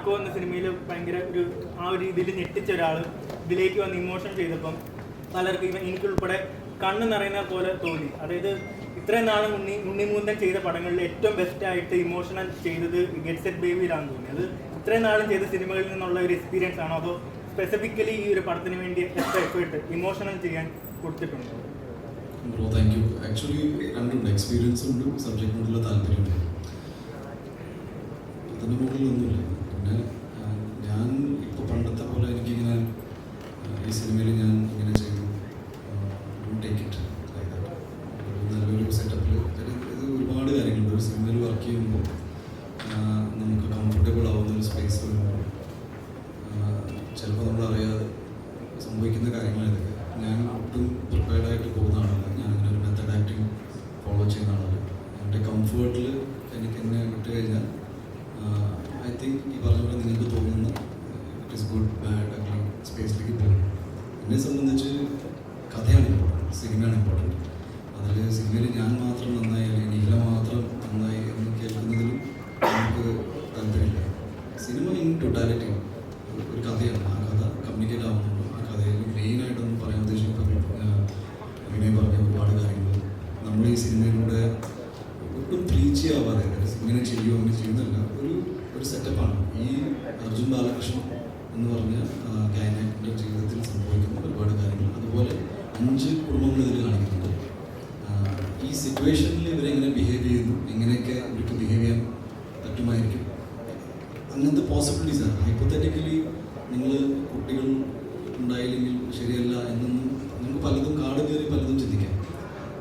Marco എന്ന സിനിമയിൽ ഭയങ്കര ആ ഒരു രീതിയിൽ ഞെട്ടിച്ച ഒരാൾ ഇതിലേക്ക് വന്ന് ഇമോഷൻ ചെയ്തപ്പം പലർക്കും എനിക്കുൾപ്പെടെ കണ്ണ് നിറയുന്ന പോലെ തോന്നി. അതായത് ഇത്രയും നാളും ഉണ്ണിമൂന്തൻ ചെയ്ത പടങ്ങളിൽ ഏറ്റവും ബെസ്റ്റായിട്ട് ഇമോഷണൽ ചെയ്തത് ഗെറ്റ് സെറ്റ് ബേബിയിലാണെന്ന് തോന്നി. അത് ഇത്രയും നാളും ചെയ്ത സിനിമകളിൽ നിന്നുള്ള ഒരു എക്സ്പീരിയൻസ് ആണോ, അതോ സ്പെസിഫിക്കലി ഈ ഒരു പടത്തിന് വേണ്ടി എത്ര എഫേർട്ട് ഇമോഷണൽ ചെയ്യാൻ കൊടുത്തിട്ടുണ്ടോ? Bro thank you. ആക്ച്വലി രണ്ടുണ്ട്, എക്സ്പീരിയൻസ് ഉണ്ട്, സബ്ജക്റ്റിനോടുള്ള താല്പര്യമുണ്ട്. അതിൻ്റെ മുകളിലൊന്നുമില്ല. പിന്നെ ഞാൻ ഇപ്പോൾ പണ്ടത്തെ പോലെ എനിക്കിങ്ങനെ ഈ സിനിമയിൽ ഞാൻ ഇങ്ങനെ ചെയ്തു ടേക്ക് ഇറ്റ് നല്ലൊരു സെറ്റപ്പിൽ ഇത് ഒരുപാട് കാര്യങ്ങളുണ്ട്. ഒരു സിനിമയിൽ വർക്ക് ചെയ്യുമ്പോൾ നമുക്ക് കംഫർട്ടബിൾ ആവുന്ന ഒരു സ്പേസ് വരുമ്പോൾ ചിലപ്പോൾ നമ്മളറിയാതെ സംഭവിക്കുന്ന കാര്യങ്ങൾ ഇതൊക്കെ. ഞാൻ ഒട്ടും പ്രിപ്പയർഡായിട്ട് പോകുന്ന ആളല്ല. ഞാനിങ്ങനെ ഒരു മെത്തഡ് ആക്ടിങ് ഫോളോ ചെയ്യുന്ന ആളല്ല. എൻ്റെ കംഫേർട്ടിൽ എനിക്ക് എന്നെ വിട്ട് കഴിഞ്ഞാൽ ഐ തിങ്ക് ഈ പറഞ്ഞ പോലെ നിങ്ങൾക്ക് തോന്നുന്ന ഇറ്റ് ഈസ് ഗുഡ് ബാഡ് അങ്ങനെ സ്പേസിലേക്ക് പോകും. എന്നെ സംബന്ധിച്ച് കഥയാണ് ഇമ്പോർട്ടൻറ്റ്, സിനിമയാണ് ഇമ്പോർട്ടൻറ്റ്. അതിൽ സിനിമയിൽ ഞാൻ മാത്രം നന്നായി അല്ലെങ്കിൽ നീല മാത്രം നന്നായി എന്ന് കേൾക്കുന്നതിലും നമുക്ക് താല്പര്യമില്ല. സിനിമ ഇൻ ടോട്ടാലിറ്റി ഒരു കഥയാണ്. ആ കഥ കമ്മ്യൂണിക്കേറ്റ് ആവുന്നുണ്ടോ, ആ കഥയിൽ മെയിനായിട്ടൊന്നും പറയാൻ ഉദ്ദേശിച്ചപ്പോൾ വിനയ് പറഞ്ഞ ഒരുപാട് കാര്യങ്ങൾ നമ്മൾ ഈ സിനിമയിലൂടെ ഒട്ടും പ്രീച്ച് ആവാതെ ഇങ്ങനെ ചെയ്യുമോ അങ്ങനെ ചെയ്യുന്നതല്ല, ഒരു സെറ്റപ്പാണ്. ഈ അർജുൻ ബാലകൃഷ്ണൻ എന്ന് പറഞ്ഞ ഗായകൻ്റെ ജീവിതത്തിൽ സംഭവിക്കുന്ന ഒരുപാട് കാര്യങ്ങൾ, അതുപോലെ 5 കുടുംബങ്ങൾ ഇതിൽ കാണിക്കുന്നുണ്ട്. ഈ സിറ്റുവേഷനിൽ ഇവരെങ്ങനെ ബിഹേവ് ചെയ്യുന്നു, എങ്ങനെയൊക്കെ ഇവർക്ക് ബിഹേവ് ചെയ്യാൻ പറ്റുമായിരിക്കും, അങ്ങനത്തെ പോസിബിലിറ്റീസാണ്. ഹൈപ്പോത്തറ്റിക്കലി നിങ്ങൾ കുട്ടികൾ ഉണ്ടായില്ലെങ്കിൽ ശരിയല്ല എന്നൊന്നും നമുക്ക് പലതും കാട് കയറി പലതും ചിന്തിക്കാം.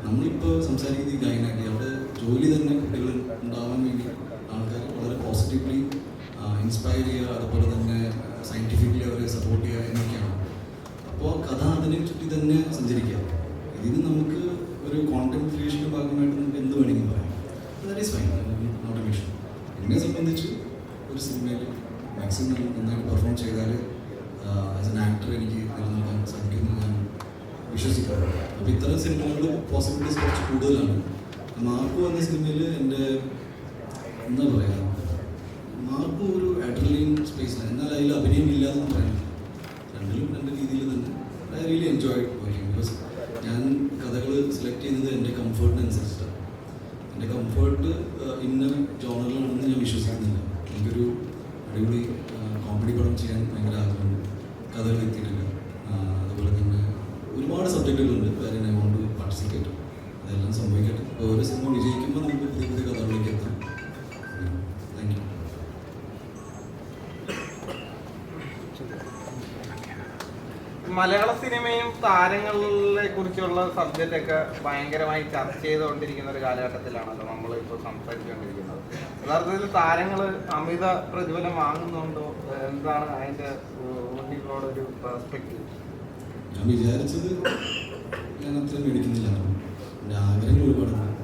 നമ്മളിപ്പോൾ സംസാരിക്കുന്ന ഈ ഗായനാക്കി അവിടെ ജോലി തന്നെ കുട്ടികൾ ഉണ്ടാവാൻ വേണ്ടി ആൾക്കാർ വളരെ പോസിറ്റീവ്ലി ഇൻസ്പയർ ചെയ്യുക, അതുപോലെ തന്നെ സയൻറ്റിഫിക്കലി അവരെ സപ്പോർട്ട് ചെയ്യുക എന്നൊക്കെയാണ്. അപ്പോൾ കഥ അതിനെ ചുറ്റി തന്നെ സഞ്ചരിക്കുക. ഇതിന് നമുക്ക് ഒരു കോണ്ടന്റ് ക്രിയേഷൻ്റെ ഭാഗമായിട്ട് നമുക്ക് എന്ത് വേണമെങ്കിലും പറയാം. That is fine, not a issue. എന്നെ സംബന്ധിച്ച് ഒരു സിനിമയിൽ മാക്സിമം നന്നായിട്ട് പെർഫോം ചെയ്താൽ ആസ് എൻ ആക്ടർ എനിക്ക് നിലനിൽക്കാൻ സാധിക്കുമെന്ന് ഞാൻ വിശ്വസിക്കാറുണ്ട്. അപ്പോൾ ഇത്തരം സിനിമകൾ പോസിബിലിറ്റീസ് കുറച്ച് കൂടുതലാണ്. മാർക്കോ എന്ന സിനിമയിൽ എൻ്റെ എന്താ പറയുക, മാർക്കോ ഒരു അഡ്രലിൻ സ്പേസിലാണ്, എന്നാൽ അതിൽ അഭിനയം ഇല്ല എന്ന് പറയാം. രണ്ടിലും രണ്ട് രീതിയിൽ തന്നെ I really enjoy working. Because ഞാൻ കഥകൾ സെലക്ട് ചെയ്യുന്നത് എൻ്റെ കംഫേർട്ടിനനുസരിച്ചിട്ടാണ്. എൻ്റെ കംഫേർട്ട് ഇന്ന ജോണറിലാണെന്ന് ഞാൻ വിശ്വസിക്കുന്നില്ല. എനിക്കൊരു അടിപൊളി കോമഡി പടം ചെയ്യാൻ ഭയങ്കര ആഗ്രഹമുണ്ട്, കഥകൾ എത്തിയിട്ടില്ല. അതുപോലെ തന്നെ ഒരുപാട് സബ്ജക്റ്റുകളുണ്ട് വേറെ ഐ വോണ്ട് ടു പാർട്ടിസിപ്പേറ്റ്. അതെല്ലാം സംഭവിക്കട്ടെ. ഓരോ സിനിമ വിജയിക്കുമ്പോൾ നമുക്ക് പുതിയ പുതിയ കഥകളിലേക്ക് എത്താം. Thank you. മലയാള സിനിമയും താരങ്ങളെ കുറിച്ചുള്ള സബ്ജക്റ്റൊക്കെ ഭയങ്കരമായി ചർച്ച ചെയ്തുകൊണ്ടിരിക്കുന്ന ഒരു കാലഘട്ടത്തിലാണല്ലോ നമ്മളിപ്പോൾ സംസാരിച്ചുകൊണ്ടിരിക്കുന്നത്. യഥാർത്ഥത്തിൽ താരങ്ങൾ അമിത പ്രതിഫലം വാങ്ങുന്നുണ്ടോ, എന്താണ് അതിൻ്റെ ഉണ്ണികളോടൊരു പെർസ്പെക്റ്റീവ്? ഞാൻ വിചാരിച്ചത് ഞാൻ അത്ര മേടിക്കുന്നില്ല. എൻ്റെ ആഗ്രഹങ്ങൾ ഒരുപാടുണ്ട്.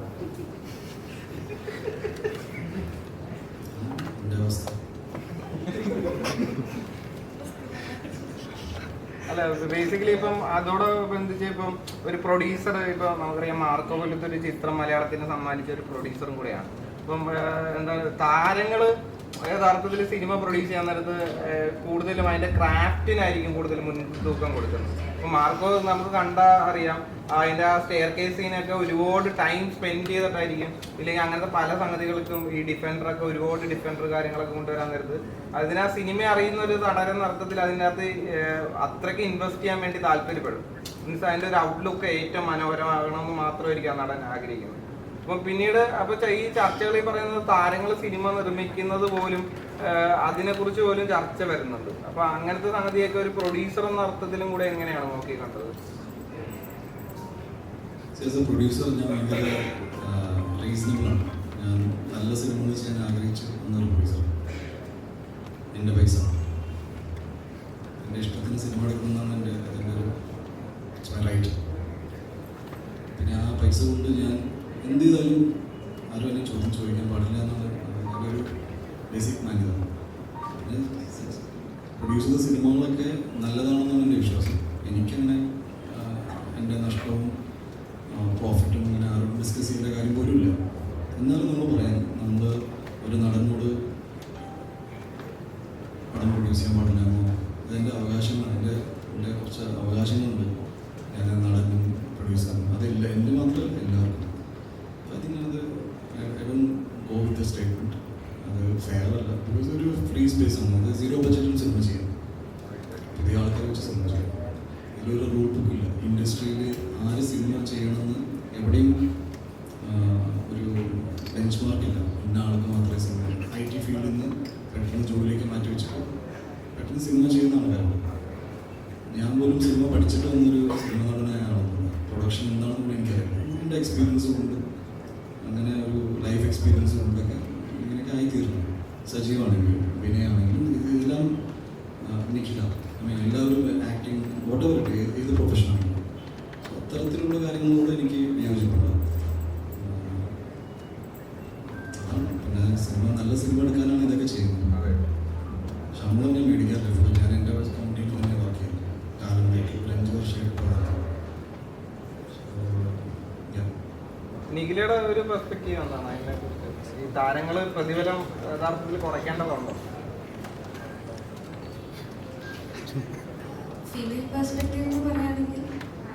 എൻ്റെ അവസ്ഥ അല്ല, ബേസിക്കലി ഇപ്പം അതോടനുബന്ധിച്ച് ഇപ്പം ഒരു പ്രൊഡ്യൂസർ, ഇപ്പം നമുക്കറിയാം മാർക്കോ പോലത്തെ ഒരു ചിത്രം മലയാളത്തിന് സമ്മാനിച്ച ഒരു പ്രൊഡ്യൂസറും കൂടെയാണ്. ഇപ്പം എന്താണ് താരങ്ങൾ യഥാർത്ഥത്തിൽ സിനിമ പ്രൊഡ്യൂസ് ചെയ്യാൻ നേരത്ത് കൂടുതലും അതിൻ്റെ ക്രാഫ്റ്റിനായിരിക്കും കൂടുതൽ മുൻതൂക്കം കൊടുക്കുന്നത്. ഇപ്പം മാർക്കോ നമുക്ക് കണ്ടാൽ അറിയാം, അതിൻ്റെ ആ സ്റ്റെയർ കേസ് സീനൊക്കെ ഒരുപാട് ടൈം സ്പെൻഡ് ചെയ്തിട്ടായിരിക്കും. ഇല്ലെങ്കിൽ അങ്ങനത്തെ പല സംഗതികൾക്കും ഈ ഡിഫൻഡറൊക്കെ ഒരുപാട് ഡിഫൻഡർ കാര്യങ്ങളൊക്കെ കൊണ്ടുവരാൻ നേരത്ത് അതിന് ആ സിനിമ അറിയുന്ന ഒരു നടൻ അർത്ഥത്തിൽ അതിൻ്റെ അകത്ത് അത്രയ്ക്ക് ഇൻവെസ്റ്റ് ചെയ്യാൻ വേണ്ടി താല്പര്യപ്പെടും. മീൻസ് അതിൻ്റെ ഒരു ഔട്ട്ലുക്ക് ഏറ്റവും മനോഹരമാകണമെന്ന് മാത്രമായിരിക്കും ആ നടൻ ആഗ്രഹിക്കുന്നത്. അപ്പം പിന്നീട് ഈ ചർച്ചകളിൽ പറയുന്നത് താരങ്ങൾ സിനിമ നിർമ്മിക്കുന്നത് പോലും അതിനെക്കുറിച്ച് പോലും ചർച്ച വരുന്നുണ്ട്. അപ്പൊ അങ്ങനത്തെ സംഗതിയൊക്കെ ഒരു പ്രൊഡ്യൂസർ എന്ന അർത്ഥത്തിലും കൂടെ എങ്ങനെയാണ് നോക്കി കണ്ടത്? പ്രൊഡ്യൂസർ ഞാൻ ഭയങ്കര റീസണബിളാണ്. ഞാൻ നല്ല സിനിമകൾ ചെയ്യാൻ ആഗ്രഹിച്ചു എന്നൊരു പ്രൊഡ്യൂസർ. എൻ്റെ പൈസ എൻ്റെ ഇഷ്ടത്തിന് സിനിമ എടുക്കുന്നതാണ് അതിൻ്റെ ഒരു റൈറ്റ്. പിന്നെ ആ പൈസ കൊണ്ട് ഞാൻ എന്ത് ചെയ്താലും ആരും എന്നെ ചോദിക്കാൻ പാടില്ല എന്നാണ് എൻ്റെ ഒരു ബേസിക് മാന്യത. പിന്നെ പ്രൊഡ്യൂസ് ചെയ്ത സിനിമകളൊക്കെ നല്ലതാണെന്നാണ് എൻ്റെ വിശ്വാസം. എനിക്കങ്ങനെ എൻ്റെ നഷ്ടവും പ്രോഫിറ്റും അങ്ങനെ ആരും ഡിസ്കസ് ചെയ്യേണ്ട കാര്യം പോലും ഇല്ല. എന്നാലും നമ്മൾ പറയാം, നമ്മൾ ഒരു നടനോട് പടം പ്രൊഡ്യൂസ് ചെയ്യാൻ പാടില്ലാന്നോ, അതെൻ്റെ അവകാശങ്ങളാണ്, എൻ്റെ കുറച്ച് അവകാശങ്ങളുണ്ട്. ഞാൻ നടനും പ്രൊഡ്യൂസറും അതില്ല, എൻ്റെ മാത്രമല്ല എല്ലാവർക്കും. അപ്പോൾ അതിനത് I don't go with the statement. അത് ഫെയർ അല്ല. ബിക്കോസ് ഒരു ഫ്രീ സ്പേസ് ആണ്. അത് 0 ബഡ്ജറ്റിൽ സിനിമ ചെയ്യാം, പുതിയ ആൾക്കാരെ വെച്ച് സിനിമ ചെയ്യാം. ഇതിലൊരു റൂൾ ബുക്ക് ഇല്ല. ഇൻഡസ്ട്രിയിൽ ആര് സിനിമ ചെയ്യണമെന്ന് എവിടെയും ഒരു ബെഞ്ച് മാർക്കില്ല. ഇന്ന ആൾക്ക് മാത്രമേ സിനിമ IT ഫീൽഡിൽ നിന്ന് പെട്ടെന്ന് ജോലിയിലേക്ക് മാറ്റി വെച്ചിട്ട് പെട്ടെന്ന് സിനിമ ചെയ്യുന്ന ആൾക്കാരുണ്ട്. ഞാൻ പോലും സിനിമ പഠിച്ചിട്ട് വന്നൊരു സിനിമ നടനായാണെന്നുള്ളത് പ്രൊഡക്ഷൻ എന്താണെന്ന് കൂടി എനിക്കറിയില്ല. എൻ്റെ എക്സ്പീരിയൻസ് കൊണ്ട്, അങ്ങനെ ഒരു ലൈഫ് എക്സ്പീരിയൻസ് കൊണ്ടൊക്കെ ഇങ്ങനെയൊക്കെ ആയിത്തീർന്നു. സജീവാണെങ്കിലും വിനയാണെങ്കിലും ഇതെല്ലാം നിൽക്കില്ല. എല്ലാവരും ആക്ടിങ് വോട്ടെവർ ഏത് പ്രൊഫഷനാണെങ്കിലും അത്തരത്തിലുള്ള കാര്യങ്ങളോട് എനിക്ക് യോജിപ്പുണ്ടാകും. പിന്നെ സിനിമ, നല്ല സിനിമ എടുക്കാനാണ് ഇതൊക്കെ ചെയ്യുന്നത്. ശമ്പളം ഞാൻ മേടിക്കാറില്ല. ഞാൻ എൻ്റെ കമ്പനിയിൽ തന്നെ വർക്ക് ചെയ്യുന്നു. കാലമായിട്ട് ഒരു 5 വർഷമായിട്ട്. നിഖിലയുടെ ഒരു പെർസ്പെക്റ്റീവ് എന്താണ് അതിനെക്കുറിച്ച്? ഈ താരങ്ങൾ പ്രതിഫലം യഥാർത്ഥത്തിൽ കുറയ്ക്കേണ്ടതുണ്ടോ? ഫീമെയിൽ പെർസ്പെക്റ്റീവ് എന്ന് പറയുകയാണെങ്കിൽ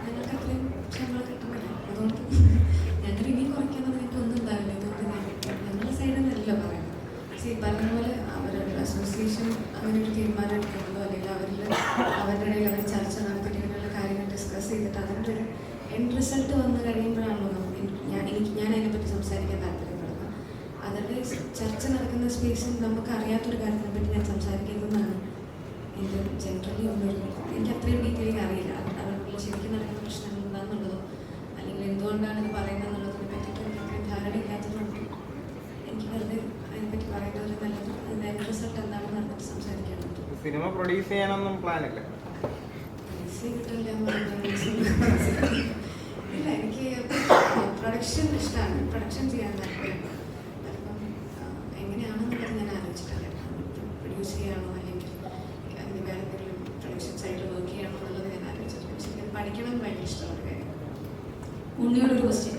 ഞങ്ങൾക്ക് അത്രയും ശമ്പളം കിട്ടുന്നില്ല. അതുകൊണ്ട് ഞങ്ങൾ ഇനി കുറയ്ക്കുന്നത് നിങ്ങൾക്ക് ഒന്നും ഉണ്ടാവില്ല. ഇതുകൊണ്ട് ഞങ്ങളുടെ സൈഡിൽ നിന്നല്ല പറയുന്നത്. പറഞ്ഞ പോലെ അവരുടെ അസോസിയേഷൻ അങ്ങനെ ഒരു തീരുമാനം എടുക്കുന്നതോ അല്ലെങ്കിൽ അവരുടെ ഇടയിൽ അവർ ചർച്ച നടത്തിയിട്ട് ഇങ്ങനെയുള്ള കാര്യങ്ങൾ ഡിസ്കസ് ചെയ്തിട്ട് അതിൻ്റെ ഒരു എൻഡ് റിസൾട്ട് വന്നു കഴിയുമ്പോഴാണല്ലോ ഞാൻ അതിനെപ്പറ്റി സംസാരിക്കാൻ താല്പര്യപ്പെടുന്നത്. അവരുടെ ചർച്ച നടക്കുന്ന സ്പേസിൽ നമുക്ക് അറിയാത്തൊരു കാര്യത്തിനെ പറ്റി ഞാൻ സംസാരിക്കുന്നതെന്നാണ് എൻ്റെ ജനറലി ഉള്ളൊരു, എനിക്ക് അത്രയും ഡീറ്റെയിലിംഗ് അറിയില്ല. അവരുടെ ശരിക്കും നടക്കുന്ന പ്രശ്നങ്ങൾ എന്താണെന്നുള്ളതോ അല്ലെങ്കിൽ എന്തുകൊണ്ടാണ് ഇത് പറയുന്നത് എന്നുള്ളതിനെ പറ്റിയിട്ട് എനിക്ക് അത്രയും ധാരണ ഇല്ലാത്തതുകൊണ്ട് എനിക്ക് വെറുതെ അതിനെപ്പറ്റി പറയുന്നത് നല്ലത്. അതിൻ്റെ എൻഡ് റിസൾട്ട് എന്താണെന്ന് അതിനെപ്പറ്റി സംസാരിക്കാനുണ്ട്. സിനിമ പ്രൊഡ്യൂസ് ചെയ്യാനൊന്നും പ്ലാനില്ല? പ്രൊഡ്യൂസ് ചെയ്തിട്ടില്ല. ഇല്ല, എനിക്ക് പ്രൊഡക്ഷൻ ഇഷ്ടമാണ്. പ്രൊഡക്ഷൻ ചെയ്യാൻ താല്പര്യമുണ്ട്. അതിപ്പം എങ്ങനെയാണെന്നുള്ളത് ഞാൻ ആലോചിച്ചിട്ടില്ല. പ്രൊഡ്യൂസ് ചെയ്യാണോ അല്ലെങ്കിൽ അതിന് വേറെ എന്തെങ്കിലും പ്രൊഡക്ഷൻ സൈഡിൽ വർക്ക് ചെയ്യണോ എന്നുള്ളത് ഞാൻ ആലോചിച്ചിട്ടില്ല. പക്ഷേ പഠിക്കണം എന്ന് ഭയങ്കര ഇഷ്ടമുള്ള കാര്യം. ഉണ്ണിയോടൊരു ക്വസ്റ്റ്യൻ,